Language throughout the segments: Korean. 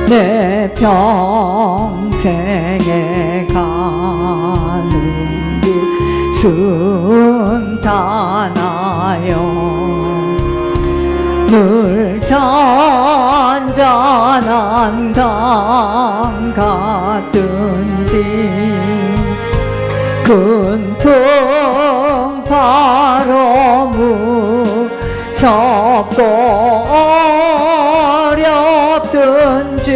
내 평생에 가는 길 순탄하여 늘 잔잔한 강 같든지 큰 바로 무섭고 어렵든지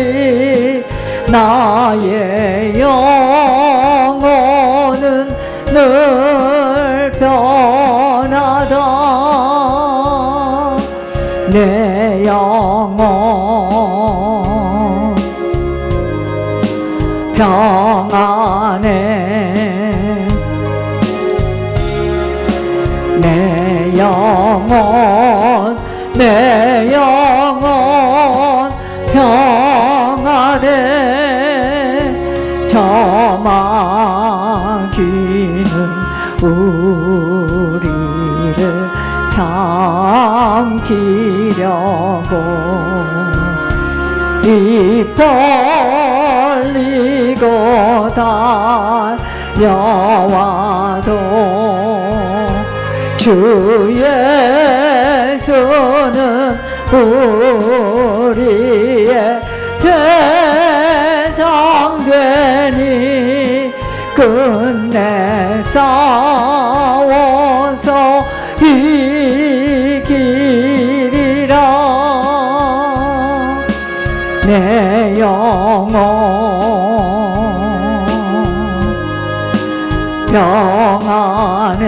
나의 영혼은 늘 변하다. 내 영혼 평안해. 내 영혼 평안해. 저 마귀는 우리를 삼키려고 입 벌리고 달려와도 주 예수는 우리의 대장되니 끝내 싸워서 이기리라. 내 영혼 평안해.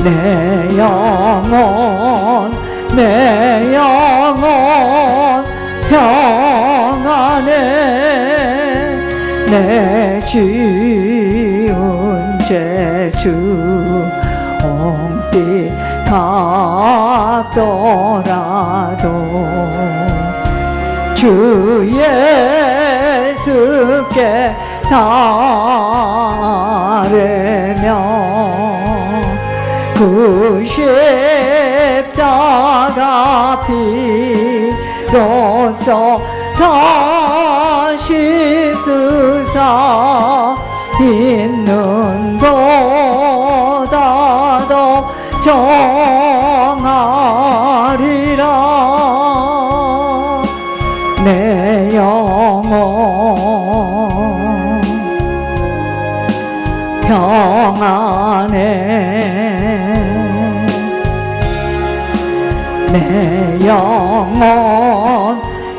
내 영혼 평안해. 내 지은 죄 주홍빛 같더라도 주 예수께 따르며 그 십자가 피로써 다시 쓰사 있는 보다 더 정하리라. 내 영혼 평안해.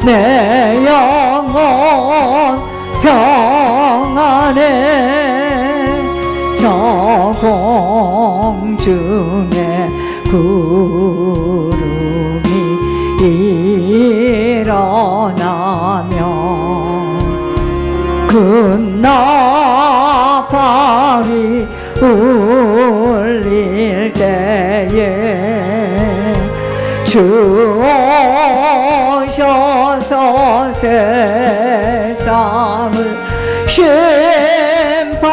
내 영혼 평안해. 저 공중에 구름이 일어나며 큰 나팔이 울릴 때에 주 오셔서 세상을 심판해도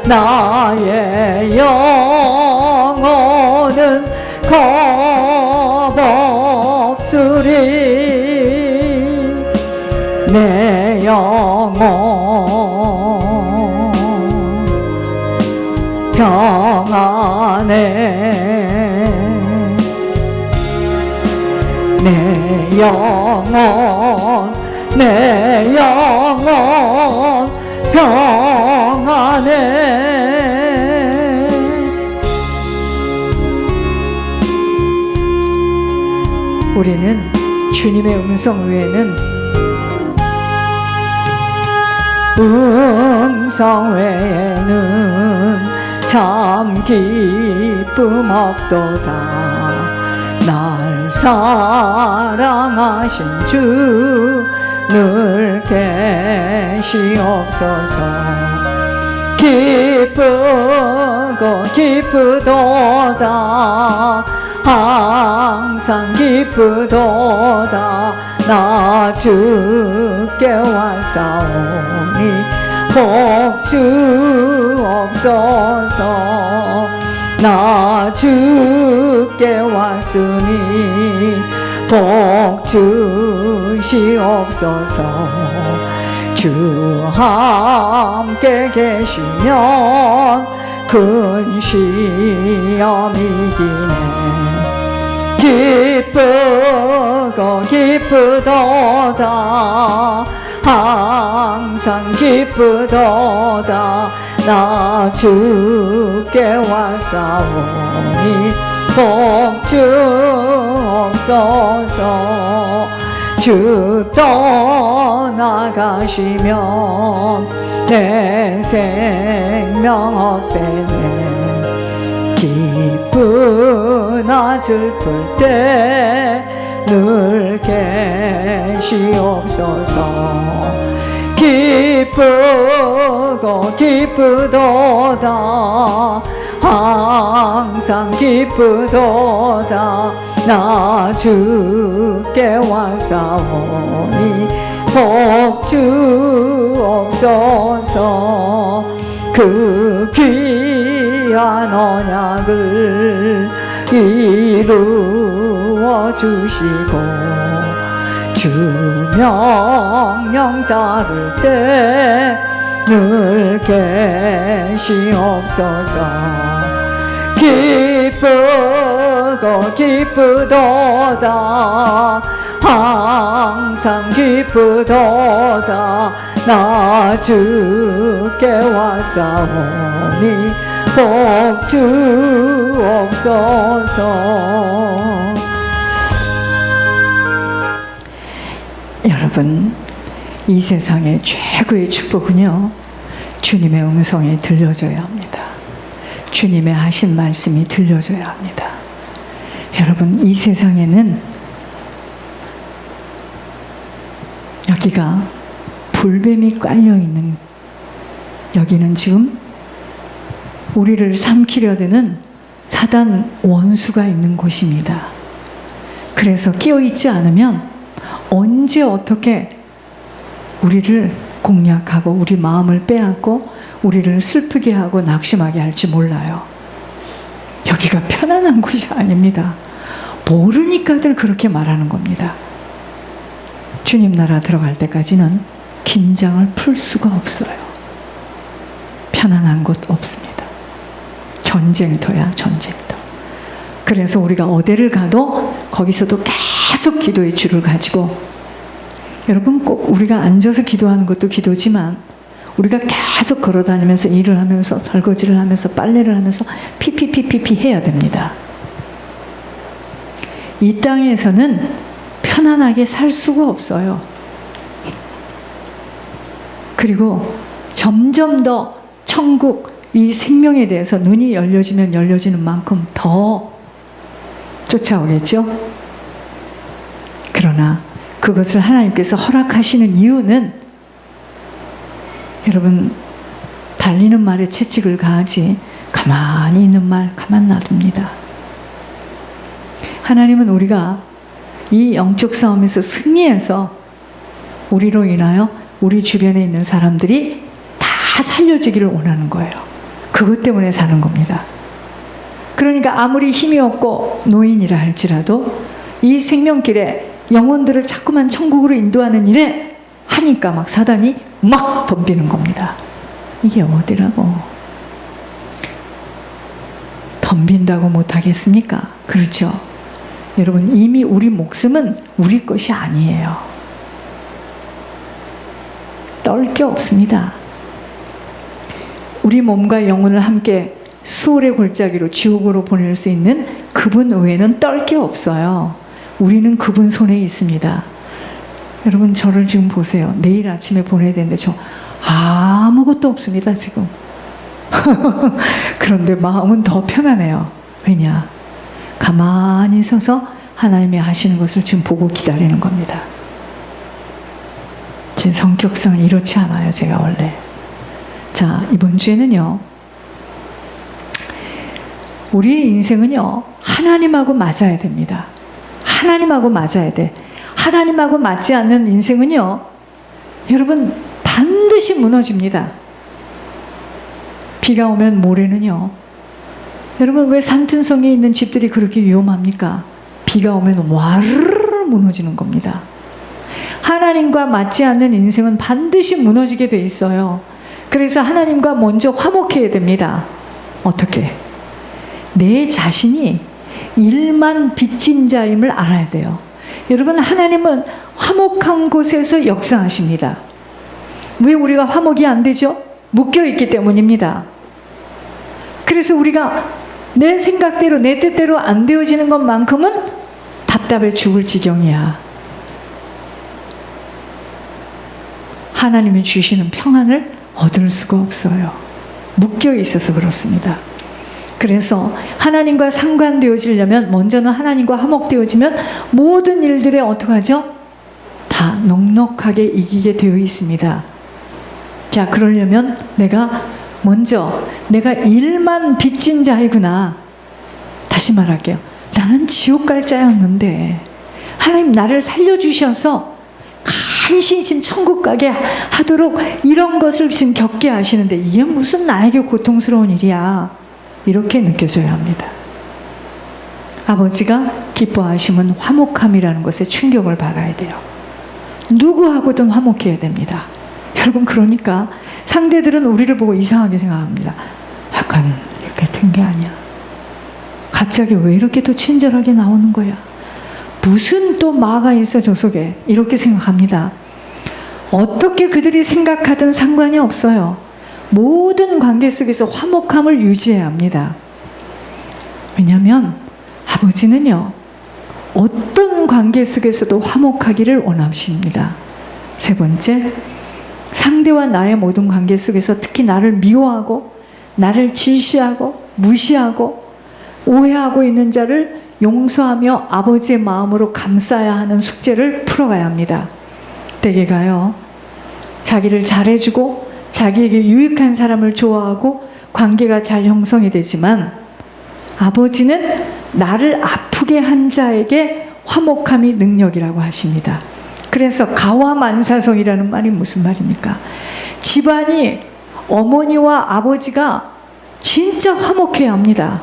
나의 영혼은 겁없으리. 내 영혼 평안해. 내 영혼 평안해. 우리는 주님의 음성 외에는 참 기쁨 없도다. 날 사랑하신 주 늘 계시옵소서. 기쁘고 기쁘도다. 항상 기쁘도다. 나 주께 왔사오니 복 주옵소서. 나 주께 왔으니 복 주시옵소서. 주 함께 계시면 큰 시험이 기네. 기쁘고 기쁘도다. 항상 기쁘도다. 나 주께 왔사오니 복 주옵소서. 주 떠나가시면 내 생명 헛되네. 기쁘나 슬플 때 늘 계시옵소서. 기쁘고 기쁘도다. 항상 기쁘도다. 나 주께 왔사오니 복 주옵소서. 그 귀한 언약을 이루어 주시고 주 명령 따를 때 늘 계시옵소서. 기쁘고 기쁘도다. 항상 기쁘도다. 나 주께 왔사오니 복 주옵소서. 여러분, 이 세상의 최고의 축복은요, 주님의 음성이 들려줘야 합니다. 주님의 하신 말씀이 들려줘야 합니다. 여러분, 이 세상에는 여기가 불뱀이 깔려있는, 여기는 지금 우리를 삼키려 드는 사단 원수가 있는 곳입니다. 그래서 끼어있지 않으면 언제 어떻게 우리를 공략하고 우리 마음을 빼앗고 우리를 슬프게 하고 낙심하게 할지 몰라요. 여기가 편안한 곳이 아닙니다. 모르니까들 그렇게 말하는 겁니다. 주님 나라 들어갈 때까지는 긴장을 풀 수가 없어요. 편안한 곳 없습니다. 전쟁터야, 전쟁터. 그래서 우리가 어디를 가도 거기서도 계속 기도의 줄을 가지고, 여러분 꼭 우리가 앉아서 기도하는 것도 기도지만 우리가 계속 걸어다니면서 일을 하면서 설거지를 하면서 빨래를 하면서 피피피피피 해야 됩니다. 이 땅에서는 편안하게 살 수가 없어요. 그리고 점점 더 천국, 이 생명에 대해서 눈이 열려지면 열려지는 만큼 더 쫓아오겠죠? 그러나 그것을 하나님께서 허락하시는 이유는, 여러분, 달리는 말에 채찍을 가하지 가만히 있는 말 가만 놔둡니다. 하나님은 우리가 이 영적 싸움에서 승리해서 우리로 인하여 우리 주변에 있는 사람들이 다 살려지기를 원하는 거예요. 그것 때문에 사는 겁니다. 그러니까 아무리 힘이 없고 노인이라 할지라도 이 생명길에 영혼들을 자꾸만 천국으로 인도하는 일에 하니까 막 사단이 막 덤비는 겁니다. 이게 어디라고? 덤빈다고 못하겠습니까? 그렇죠? 여러분, 이미 우리 목숨은 우리 것이 아니에요. 떨 게 없습니다. 우리 몸과 영혼을 함께 수월의 골짜기로 지옥으로 보낼 수 있는 그분 외에는 떨 게 없어요. 우리는 그분 손에 있습니다. 여러분, 저를 지금 보세요. 내일 아침에 보내야 되는데 저 아무것도 없습니다, 지금. 그런데 마음은 더 편안해요. 왜냐? 가만히 서서 하나님이 하시는 것을 지금 보고 기다리는 겁니다. 제 성격상 이렇지 않아요, 제가 원래. 자, 이번 주에는요, 우리의 인생은요, 하나님하고 맞아야 됩니다. 하나님하고 맞아야 돼. 하나님하고 맞지 않는 인생은요, 여러분, 반드시 무너집니다. 비가 오면 모래는요, 여러분, 왜 산등성에 있는 집들이 그렇게 위험합니까? 비가 오면 와르르 무너지는 겁니다. 하나님과 맞지 않는 인생은 반드시 무너지게 돼 있어요. 그래서 하나님과 먼저 화목해야 됩니다. 어떻게? 내 자신이 일만 빚진 자임을 알아야 돼요. 여러분, 하나님은 화목한 곳에서 역사하십니다. 왜 우리가 화목이 안 되죠? 묶여있기 때문입니다. 그래서 우리가 내 생각대로 내 뜻대로 안 되어지는 것만큼은 답답해 죽을 지경이야. 하나님이 주시는 평안을 얻을 수가 없어요. 묶여있어서 그렇습니다. 그래서 하나님과 상관되어지려면, 먼저는 하나님과 화목되어지면 모든 일들에 어떻게 하죠? 다 넉넉하게 이기게 되어 있습니다. 자, 그러려면 내가 일만 빚진 자이구나. 다시 말할게요. 나는 지옥 갈 자였는데 하나님 나를 살려주셔서 간신히 지금 천국 가게 하도록 이런 것을 지금 겪게 하시는데 이게 무슨 나에게 고통스러운 일이야. 이렇게 느껴져야 합니다. 아버지가 기뻐하심은 화목함이라는 것에 충격을 받아야 돼요. 누구하고든 화목해야 됩니다. 여러분, 그러니까 상대들은 우리를 보고 이상하게 생각합니다. 약간 이렇게 된 게 아니야. 갑자기 왜 이렇게 또 친절하게 나오는 거야? 무슨 또 마가 있어 저 속에? 이렇게 생각합니다. 어떻게 그들이 생각하든 상관이 없어요. 모든 관계 속에서 화목함을 유지해야 합니다. 왜냐하면 아버지는요, 어떤 관계 속에서도 화목하기를 원하십니다. 세 번째, 상대와 나의 모든 관계 속에서 특히 나를 미워하고 나를 질시하고 무시하고 오해하고 있는 자를 용서하며 아버지의 마음으로 감싸야 하는 숙제를 풀어가야 합니다. 대개가요, 자기를 잘해주고 자기에게 유익한 사람을 좋아하고 관계가 잘 형성이 되지만 아버지는 나를 아프게 한 자에게 화목함이 능력이라고 하십니다. 그래서 가와만사성이라는 말이 무슨 말입니까? 집안이 어머니와 아버지가 진짜 화목해야 합니다.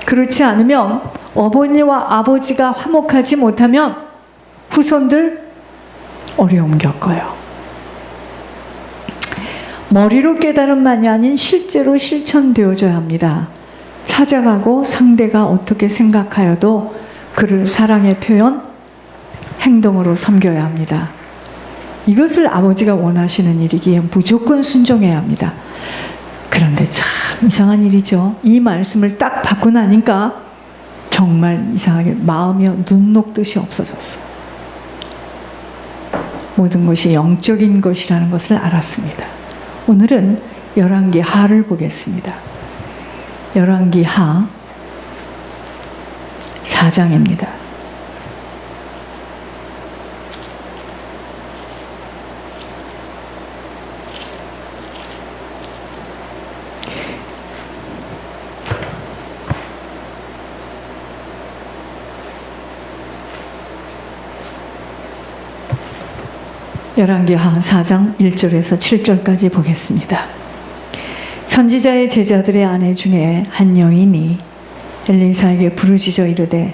그렇지 않으면 어머니와 아버지가 화목하지 못하면 후손들 어려움 겪어요. 머리로 깨달음만이 아닌 실제로 실천되어져야 합니다. 찾아가고 상대가 어떻게 생각하여도 그를 사랑의 표현, 행동으로 섬겨야 합니다. 이것을 아버지가 원하시는 일이기에 무조건 순종해야 합니다. 그런데 참 이상한 일이죠. 이 말씀을 딱 받고 나니까 정말 이상하게 마음이 눈 녹듯이 없어졌어요. 모든 것이 영적인 것이라는 것을 알았습니다. 오늘은 열왕기하를 보겠습니다. 열왕기하 4장입니다. 열왕기하 4장 1절에서 7절까지 보겠습니다. 선지자의 제자들의 아내 중에 한 여인이 엘리사에게 부르짖어 이르되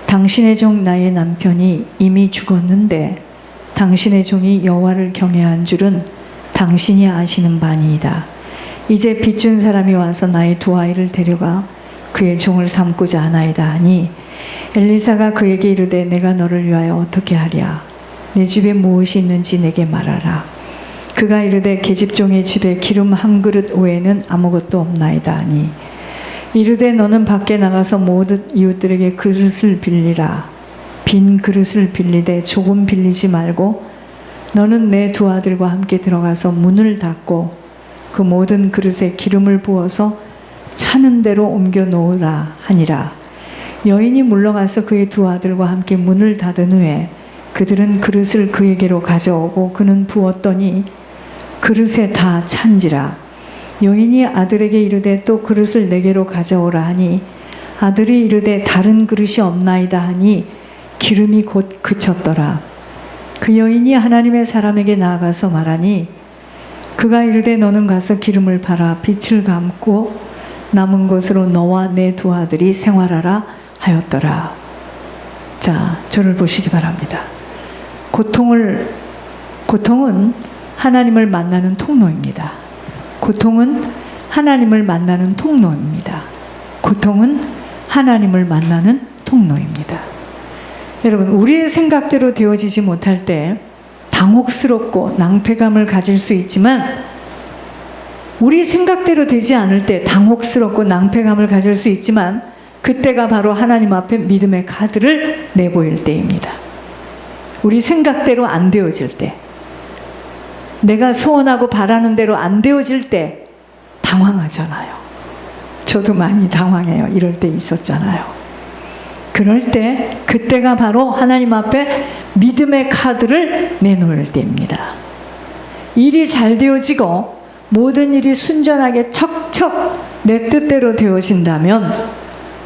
당신의 종 나의 남편이 이미 죽었는데 당신의 종이 여호와를 경외한 줄은 당신이 아시는 바니이다. 이제 빚준 사람이 와서 나의 두 아이를 데려가 그의 종을 삼고자 하나이다 하니 엘리사가 그에게 이르되 내가 너를 위하여 어떻게 하랴? 내 집에 무엇이 있는지 내게 말하라. 그가 이르되 계집종의 집에 기름 한 그릇 외에는 아무것도 없나이다 하니 이르되 너는 밖에 나가서 모든 이웃들에게 그릇을 빌리라. 빈 그릇을 빌리되 조금 빌리지 말고 너는 내 두 아들과 함께 들어가서 문을 닫고 그 모든 그릇에 기름을 부어서 차는 대로 옮겨 놓으라 하니라. 여인이 물러가서 그의 두 아들과 함께 문을 닫은 후에 그들은 그릇을 그에게로 가져오고 그는 부었더니 그릇에 다 찬지라. 여인이 아들에게 이르되 또 그릇을 내게로 가져오라 하니 아들이 이르되 다른 그릇이 없나이다 하니 기름이 곧 그쳤더라. 그 여인이 하나님의 사람에게 나아가서 말하니 그가 이르되 너는 가서 기름을 팔아 빛을 감고 남은 것으로 너와 내 두 아들이 생활하라 하였더라. 자, 저를 보시기 바랍니다. 고통은 하나님을 만나는 통로입니다. 고통은 하나님을 만나는 통로입니다. 고통은 하나님을 만나는 통로입니다. 여러분, 우리의 생각대로 되어지지 못할 때 당혹스럽고 낭패감을 가질 수 있지만, 우리 생각대로 되지 않을 때 당혹스럽고 낭패감을 가질 수 있지만, 그때가 바로 하나님 앞에 믿음의 카드를 내보일 때입니다. 우리 생각대로 안 되어질 때, 내가 소원하고 바라는 대로 안 되어질 때 당황하잖아요. 저도 많이 당황해요. 이럴 때 있었잖아요. 그럴 때, 그때가 바로 하나님 앞에 믿음의 카드를 내놓을 때입니다. 일이 잘 되어지고 모든 일이 순전하게 척척 내 뜻대로 되어진다면,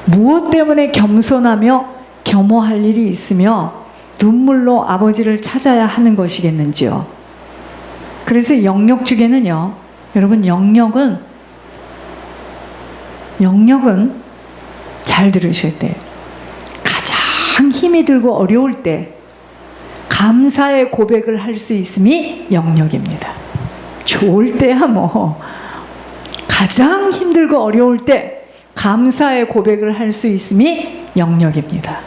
무엇 때문에 겸손하며 겸허할 일이 있으며 눈물로 아버지를 찾아야 하는 것이겠는지요. 그래서 영역주계는요, 여러분, 영역은 잘 들으셔야 돼요. 가장 힘이 들고 어려울 때 감사의 고백을 할 수 있음이 영역입니다. 좋을 때야 뭐, 가장 힘들고 어려울 때 감사의 고백을 할 수 있음이 영역입니다.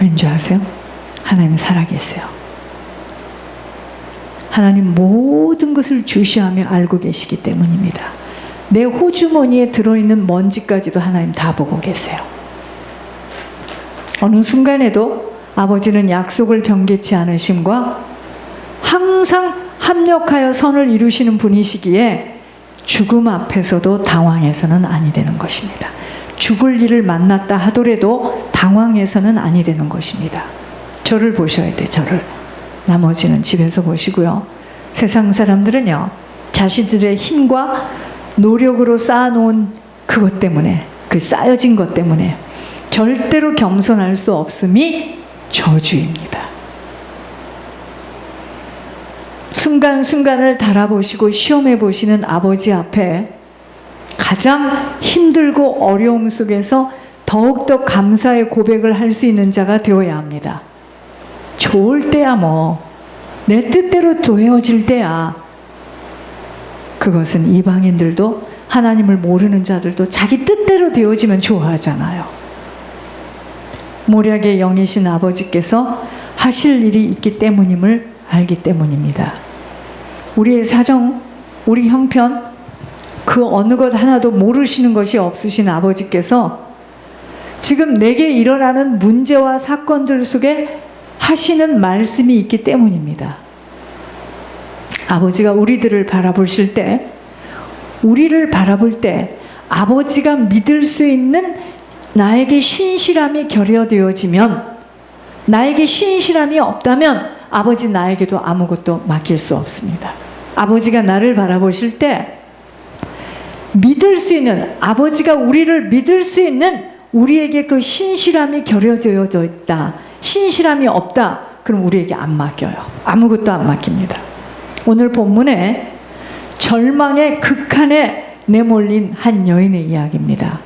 왠지 아세요? 하나님 살아계세요. 하나님 모든 것을 주시하며 알고 계시기 때문입니다. 내 호주머니에 들어있는 먼지까지도 하나님 다 보고 계세요. 어느 순간에도 아버지는 약속을 변개치 않으심과 항상 합력하여 선을 이루시는 분이시기에 죽음 앞에서도 당황해서는 아니 되는 것입니다. 죽을 일을 만났다 하더라도 당황해서는 아니 되는 것입니다. 저를 보셔야 돼, 저를. 나머지는 집에서 보시고요. 세상 사람들은요, 자신들의 힘과 노력으로 쌓아놓은 그것 때문에, 그 쌓여진 것 때문에 절대로 겸손할 수 없음이 저주입니다. 순간순간을 달아보시고 시험해 보시는 아버지 앞에 가장 힘들고 어려움 속에서 더욱더 감사의 고백을 할 수 있는 자가 되어야 합니다. 좋을 때야 뭐, 내 뜻대로 되어질 때야, 그것은 이방인들도 하나님을 모르는 자들도 자기 뜻대로 되어지면 좋아하잖아요. 모략의 영이신 아버지께서 하실 일이 있기 때문임을 알기 때문입니다. 우리의 사정, 우리 형편, 그 어느 것 하나도 모르시는 것이 없으신 아버지께서 지금 내게 일어나는 문제와 사건들 속에 하시는 말씀이 있기 때문입니다. 아버지가 우리들을 바라보실 때, 우리를 바라볼 때 아버지가 믿을 수 있는 나에게 신실함이 결여되어지면, 나에게 신실함이 없다면 아버지 나에게도 아무것도 맡길 수 없습니다. 아버지가 나를 바라보실 때 믿을 수 있는, 아버지가 우리를 믿을 수 있는 우리에게 그 신실함이 결여되어져 있다, 신실함이 없다, 그럼 우리에게 안 맡겨요. 아무것도 안 맡깁니다. 오늘 본문에 절망의 극한에 내몰린 한 여인의 이야기입니다.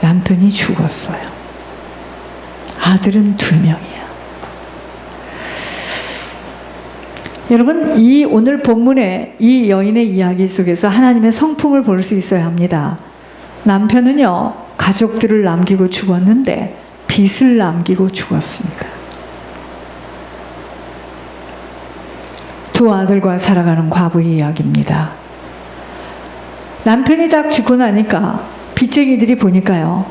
남편이 죽었어요. 아들은 2명이야. 여러분, 이 오늘 본문의 이 여인의 이야기 속에서 하나님의 성품을 볼 수 있어야 합니다. 남편은요, 가족들을 남기고 죽었는데 빚을 남기고 죽었습니다. 2 아들과 살아가는 과부의 이야기입니다. 남편이 딱 죽고 나니까 빚쟁이들이 보니까요,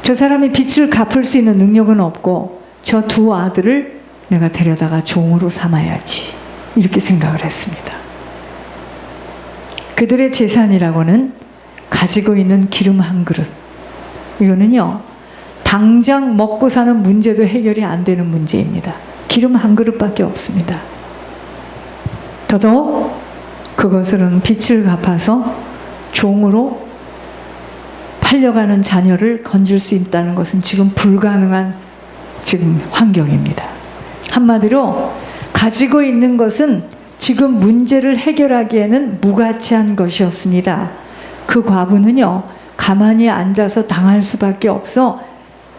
저 사람이 빚을 갚을 수 있는 능력은 없고 저 2 아들을 내가 데려다가 종으로 삼아야지, 이렇게 생각을 했습니다. 그들의 재산이라고는 가지고 있는 기름 한 그릇, 이거는요, 당장 먹고 사는 문제도 해결이 안 되는 문제입니다. 기름 한 그릇밖에 없습니다. 더더욱 그것으로는 빚을 갚아서 종으로 팔려가는 자녀를 건질 수 있다는 것은 지금 불가능한 지금 환경입니다. 한마디로 가지고 있는 것은 지금 문제를 해결하기에는 무가치한 것이었습니다. 그 과부는요, 가만히 앉아서 당할 수밖에 없어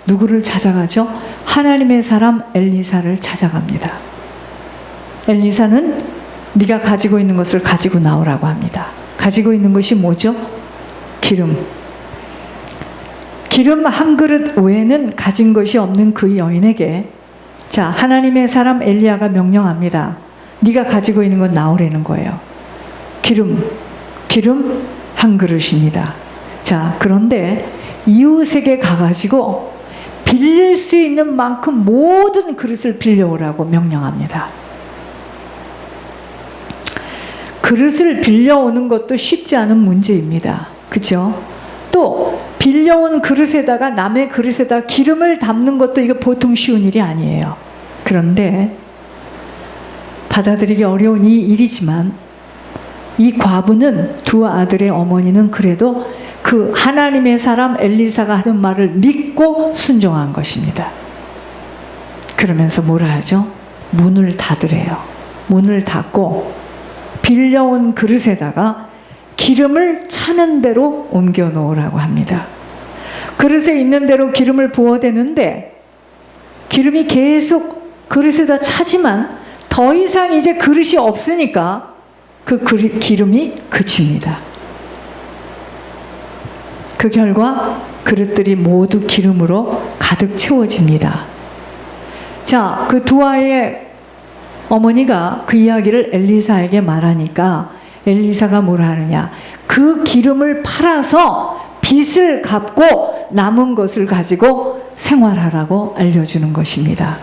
누구를 찾아가죠? 하나님의 사람 엘리사를 찾아갑니다. 엘리사는 네가 가지고 있는 것을 가지고 나오라고 합니다. 가지고 있는 것이 뭐죠? 기름. 기름 한 그릇 외에는 가진 것이 없는 그 여인에게 자, 하나님의 사람 엘리야가 명령합니다. 네가 가지고 있는 건 나오라는 거예요. 기름 한 그릇입니다. 자, 그런데 이웃에게 가가지고 빌릴 수 있는 만큼 모든 그릇을 빌려오라고 명령합니다. 그릇을 빌려오는 것도 쉽지 않은 문제입니다. 그죠? 또 빌려온 그릇에다가 남의 그릇에다 기름을 담는 것도 이거 보통 쉬운 일이 아니에요. 그런데 받아들이기 어려운 이 일이지만 이 과부는 두 아들의 어머니는 그래도 그 하나님의 사람 엘리사가 하는 말을 믿고 순종한 것입니다. 그러면서 뭐라 하죠? 문을 닫으래요. 문을 닫고 빌려온 그릇에다가 기름을 차는 대로 옮겨 놓으라고 합니다. 그릇에 있는 대로 기름을 부어대는데 기름이 계속 그릇에다 차지만 더 이상 이제 그릇이 없으니까 그 기름이 그칩니다. 그 결과 그릇들이 모두 기름으로 가득 채워집니다. 자, 그 두 아이의 어머니가 그 이야기를 엘리사에게 말하니까 엘리사가 뭐라 하느냐? 그 기름을 팔아서 빚을 갚고 남은 것을 가지고 생활하라고 알려주는 것입니다.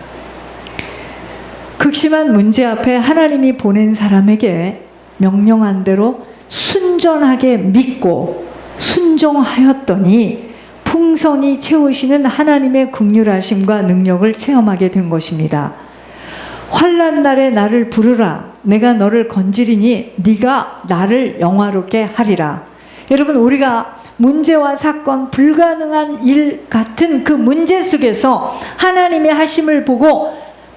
극심한 문제 앞에 하나님이 보낸 사람에게 명령한 대로 순전하게 믿고 순종하였더니 풍성히 채우시는 하나님의 긍휼하심과 능력을 체험하게 된 것입니다. 환난 날에 나를 부르라. 내가 너를 건지리니 네가 나를 영화롭게 하리라. 여러분, 우리가 문제와 사건, 불가능한 일 같은 그 문제 속에서 하나님의 하심을 보고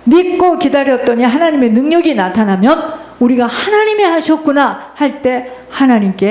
믿고 기다렸더니 하나님의 능력이 나타나면 우리가 하나님이 하셨구나 할 때 하나님께